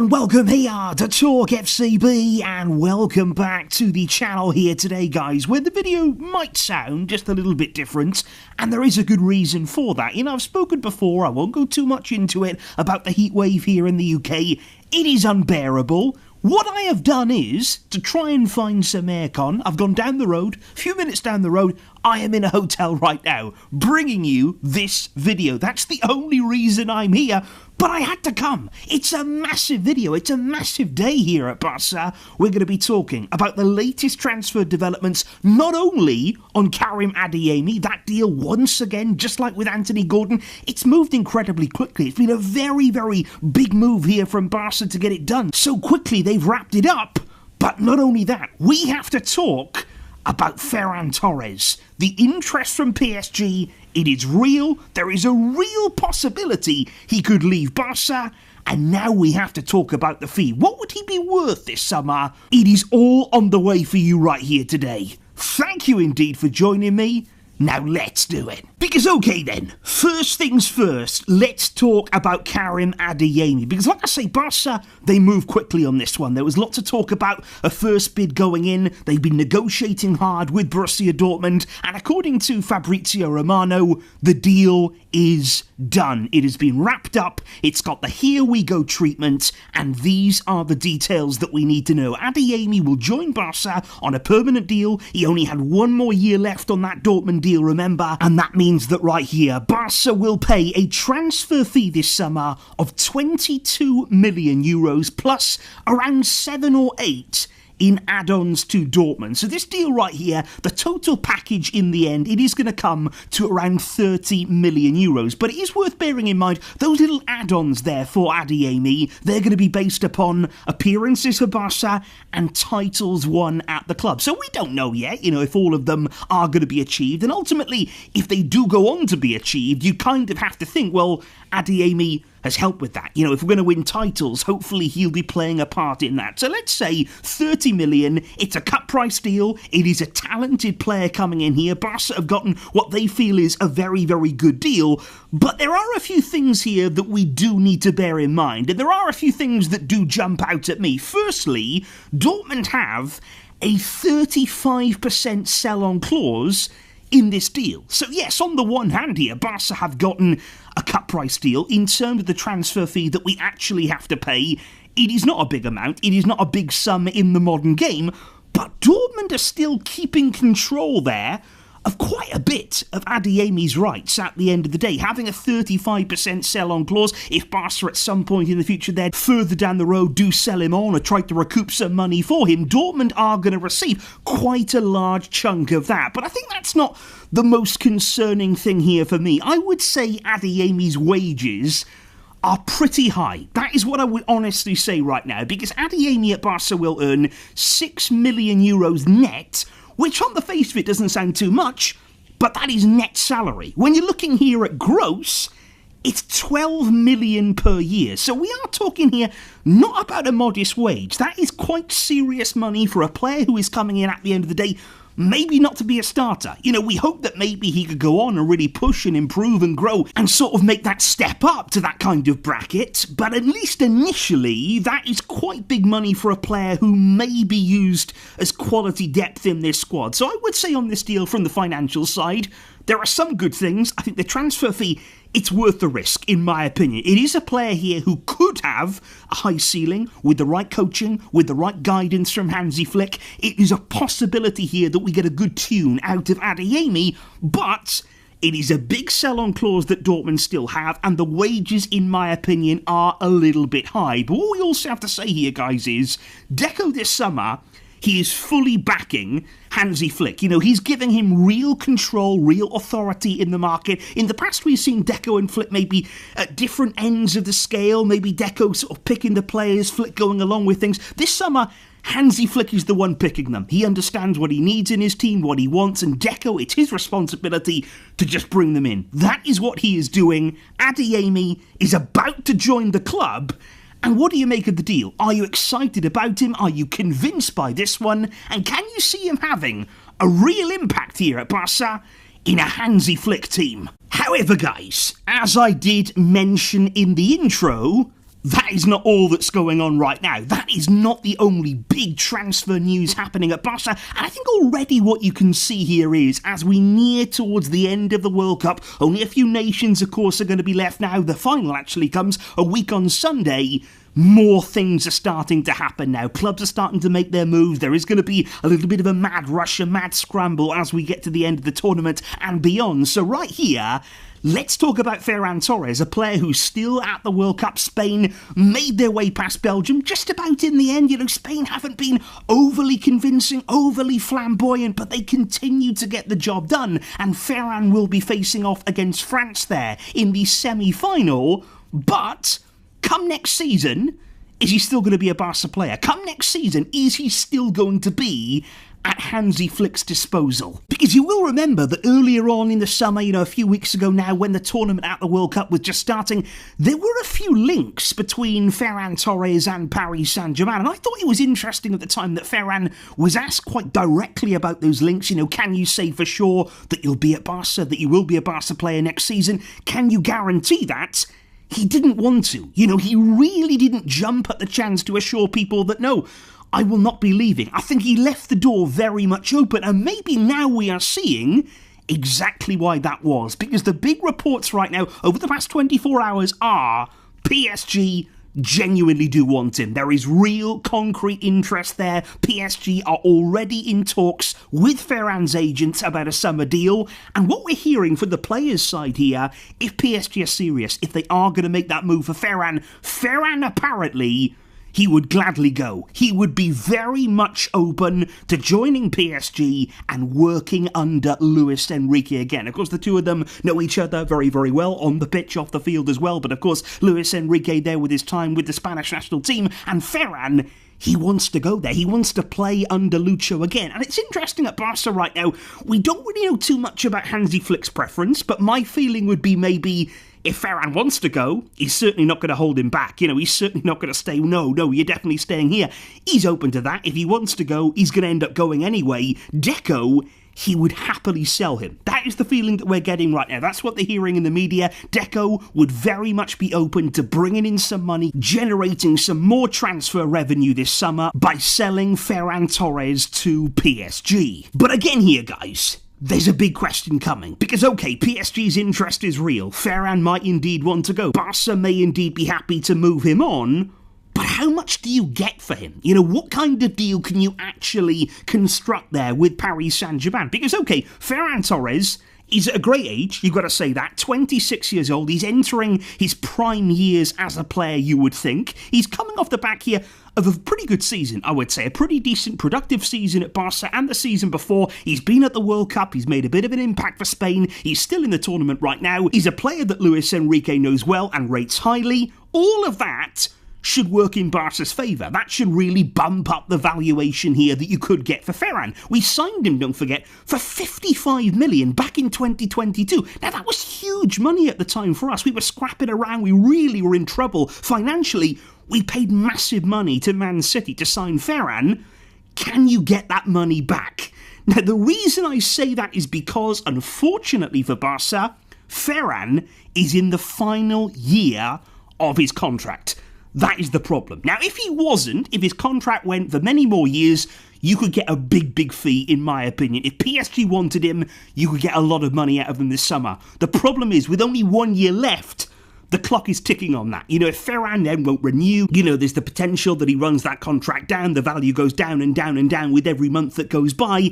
and welcome here to Talk FCB, and welcome back to the channel here today, guys, where the video might sound just a little bit different, and there is a good reason for that. You know, I've spoken before, I won't go too much into it, about the heat wave here in the UK. It is unbearable. What I have done is to try and find some aircon. I've gone down the road, a few minutes down the road. I am in a hotel right now, bringing you this video. That's the only reason I'm here, but I had to come. It's a massive video. It's a massive day here at Barca. We're going to be talking about the latest transfer developments, not only on Karim Adeyemi, that deal once again, just like with Anthony Gordon, it's moved incredibly quickly. It's been a very, very big move here from Barca to get it done. So quickly they've wrapped it up, but not only that, we have to talk about Ferran Torres. The interest from PSG, it is real. There is a real possibility he could leave Barca. And now we have to talk about the fee. What would he be worth this summer? It is all on the way for you right here today. Thank you indeed for joining me. Now let's do it. Because okay then, first things first, let's talk about Karim Adeyemi. Because like I say, Barca, they move quickly on this one. There was lots of talk about a first bid going in. They've been negotiating hard with Borussia Dortmund. And according to Fabrizio Romano, the deal is done. It has been wrapped up. It's got the here we go treatment. And these are the details that we need to know. Adeyemi will join Barca on a permanent deal. He only had one more year left on that Dortmund deal, remember, and that means that right here, Barca will pay a transfer fee this summer of 22 million euros plus around 7 or 8 in add-ons to Dortmund. So this deal right here, the total package in the end, it is going to come to around 30 million euros. But it is worth bearing in mind, those little add-ons there for Adeyemi, they're going to be based upon appearances for Barca and titles won at the club. So we don't know yet, you know, if all of them are going to be achieved. And ultimately, if they do go on to be achieved, you kind of have to think, well, Adeyemi has helped with that. You know, if we're going to win titles, hopefully he'll be playing a part in that. So let's say 30 million, it's a cut price deal, it is a talented player coming in here. Barca have gotten what they feel is a very, very good deal, but there are a few things here that we do need to bear in mind, and there are a few things that do jump out at me. Firstly, Dortmund have a 35% sell-on clause in this deal. So yes, on the one hand here, Barca have gotten a cut price deal. In terms of the transfer fee that we actually have to pay, it is not a big amount, it is not a big sum in the modern game, but Dortmund are still keeping control there of quite a bit of Adeyemi's rights at the end of the day. Having a 35% sell-on clause, if Barca at some point in the future then further down the road do sell him on or try to recoup some money for him, Dortmund are going to receive quite a large chunk of that. But I think that's not the most concerning thing here for me. I would say Adeyemi's wages are pretty high. That is what I would honestly say right now, because Adeyemi at Barca will earn 6 million euros net, which on the face of it doesn't sound too much, but that is net salary. When you're looking here at gross, it's 12 million per year. So we are talking here not about a modest wage. That is quite serious money for a player who is coming in at the end of the day, maybe not to be a starter. You know, we hope that maybe he could go on and really push and improve and grow and sort of make that step up to that kind of bracket, but at least initially, that is quite big money for a player who may be used as quality depth in this squad. So I would say on this deal, from the financial side, there are some good things. I think the transfer fee, it's worth the risk, in my opinion. It is a player here who could have a high ceiling with the right coaching, with the right guidance from Hansi Flick. It is a possibility here that we get a good tune out of Adeyemi, but it is a big sell-on clause that Dortmund still have, and the wages, in my opinion, are a little bit high. But what we also have to say here, guys, is Deco this summer, he is fully backing Hansi Flick. You know, he's giving him real control, real authority in the market. In the past, we've seen Deco and Flick maybe at different ends of the scale. Maybe Deco sort of picking the players, Flick going along with things. This summer, Hansi Flick is the one picking them. He understands what he needs in his team, what he wants, and Deco, it's his responsibility to just bring them in. That is what he is doing. Adeyemi is about to join the club. And what do you make of the deal? Are you excited about him? Are you convinced by this one? And can you see him having a real impact here at Barca in a Hansi Flick team? However, guys, as I did mention in the intro, that is not all that's going on right now. That is not the only big transfer news happening at Barca. And I think already what you can see here is, as we near towards the end of the World Cup, only a few nations, of course, are going to be left now. The final actually comes a week on Sunday. More things are starting to happen now. Clubs are starting to make their moves. There is going to be a little bit of a mad rush, a mad scramble as we get to the end of the tournament and beyond. So right here, let's talk about Ferran Torres, a player who's still at the World Cup. Spain made their way past Belgium just about in the end. You know, Spain haven't been overly convincing, overly flamboyant, but they continue to get the job done. And Ferran will be facing off against France there in the semi-final. But come next season, is he still going to be a Barca player? Come next season, is he still going to be at Hansi Flick's disposal? Because you will remember that earlier on in the summer, you know, a few weeks ago now, when the tournament at the World Cup was just starting, there were a few links between Ferran Torres and Paris Saint-Germain. And I thought it was interesting at the time that Ferran was asked quite directly about those links. You know, can you say for sure that you'll be at Barca, that you will be a Barca player next season? Can you guarantee that? He didn't want to. You know, he really didn't jump at the chance to assure people that, no, I will not be leaving. I think he left the door very much open, and maybe now we are seeing exactly why that was. Because the big reports right now, over the past 24 hours, are PSG genuinely do want him. There is real concrete interest there. PSG are already in talks with Ferran's agents about a summer deal, and what we're hearing from the players' side here, if PSG are serious, if they are going to make that move for Ferran apparently, he would gladly go. He would be very much open to joining PSG and working under Luis Enrique again. Of course, the two of them know each other very, very well on the pitch, off the field as well. But of course, Luis Enrique there with his time with the Spanish national team, and Ferran, he wants to go there. He wants to play under Lucho again. And it's interesting at Barca right now, we don't really know too much about Hansi Flick's preference, but my feeling would be maybe if Ferran wants to go, he's certainly not going to hold him back. You know, he's certainly not going to stay, no, you're definitely staying here. He's open to that. If he wants to go, he's going to end up going anyway. Deco, he would happily sell him. That is the feeling that we're getting right now. That's what they're hearing in the media. Deco would very much be open to bringing in some money, generating some more transfer revenue this summer by selling Ferran Torres to PSG. But again here, guys, there's a big question coming, because okay, PSG's interest is real, Ferran might indeed want to go, Barca may indeed be happy to move him on, but how much do you get for him? You know, what kind of deal can you actually construct there with Paris Saint-Germain? Because okay, Ferran Torres is at a great age, you've got to say that, 26 years old, he's entering his prime years as a player, you would think. He's coming off the back here of a pretty good season, I would say, a pretty decent, productive season at Barca and the season before. He's been at the World Cup, he's made a bit of an impact for Spain, he's still in the tournament right now, he's a player that Luis Enrique knows well and rates highly. All of that should work in Barca's favour. That should really bump up the valuation here that you could get for Ferran. We signed him, don't forget, for 55 million back in 2022. Now, that was huge money at the time for us. We were scrapping around. We really were in trouble. Financially, we paid massive money to Man City to sign Ferran. Can you get that money back? Now, the reason I say that is because, unfortunately for Barca, Ferran is in the final year of his contract. That is the problem. Now, if he wasn't, if his contract went for many more years, you could get a big, big fee, in my opinion. If PSG wanted him, you could get a lot of money out of him this summer. The problem is, with only 1 year left, the clock is ticking on that. You know, if Ferran then won't renew, you know, there's the potential that he runs that contract down, the value goes down and down and down with every month that goes by.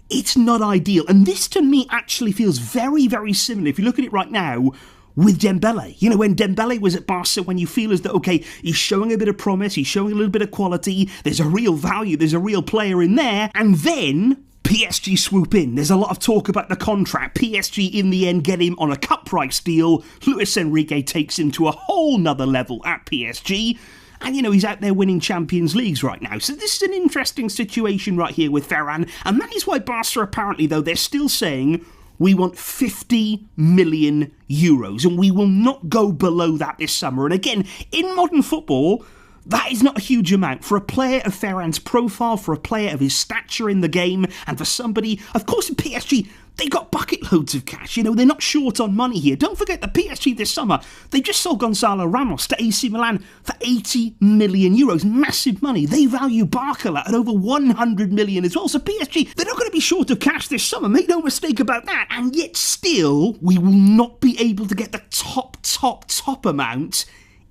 It's not ideal. And this, to me, actually feels very, very similar. If you look at it right now, with Dembele. You know, when Dembele was at Barca, when you feel as though, okay, he's showing a bit of promise, he's showing a little bit of quality, there's a real value, there's a real player in there, and then PSG swoop in. There's a lot of talk about the contract. PSG, in the end, get him on a cut price deal. Luis Enrique takes him to a whole nother level at PSG. And, you know, he's out there winning Champions Leagues right now. So this is an interesting situation right here with Ferran. And that is why Barca, apparently, though, they're still saying, we want 50 million euros, and we will not go below that this summer. And again, in modern football, that is not a huge amount for a player of Ferran's profile, for a player of his stature in the game, and for somebody, of course in PSG, they got bucket loads of cash. You know, they're not short on money here. Don't forget that PSG this summer, they just sold Gonzalo Ramos to AC Milan for 80 million euros. Massive money. They value Barcola at over 100 million as well. So PSG, they're not going to be short of cash this summer. Make no mistake about that. And yet still, we will not be able to get the top amount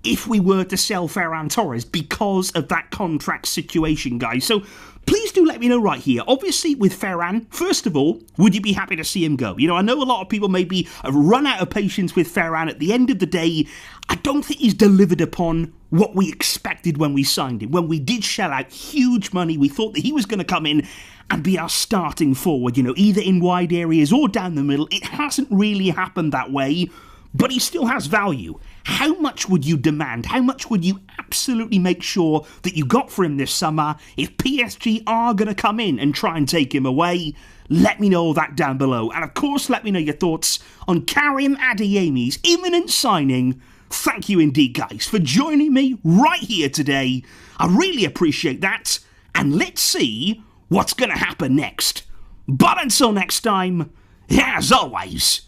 if we were to sell Ferran Torres because of that contract situation, guys. So please do let me know right here. Obviously, with Ferran, first of all, would you be happy to see him go? You know, I know a lot of people maybe have run out of patience with Ferran. At the end of the day, I don't think he's delivered upon what we expected when we signed him. When we did shell out huge money, we thought that he was going to come in and be our starting forward, you know, either in wide areas or down the middle. It hasn't really happened that way, but he still has value. How much would you demand? How much would you absolutely make sure that you got for him this summer if PSG are going to come in and try and take him away? Let me know that down below. And of course, let me know your thoughts on Karim Adeyemi's imminent signing. Thank you indeed, guys, for joining me right here today. I really appreciate that. And let's see what's going to happen next. But until next time, as always,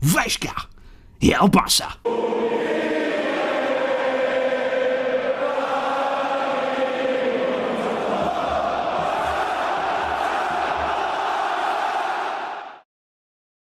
Veshka, El Barça.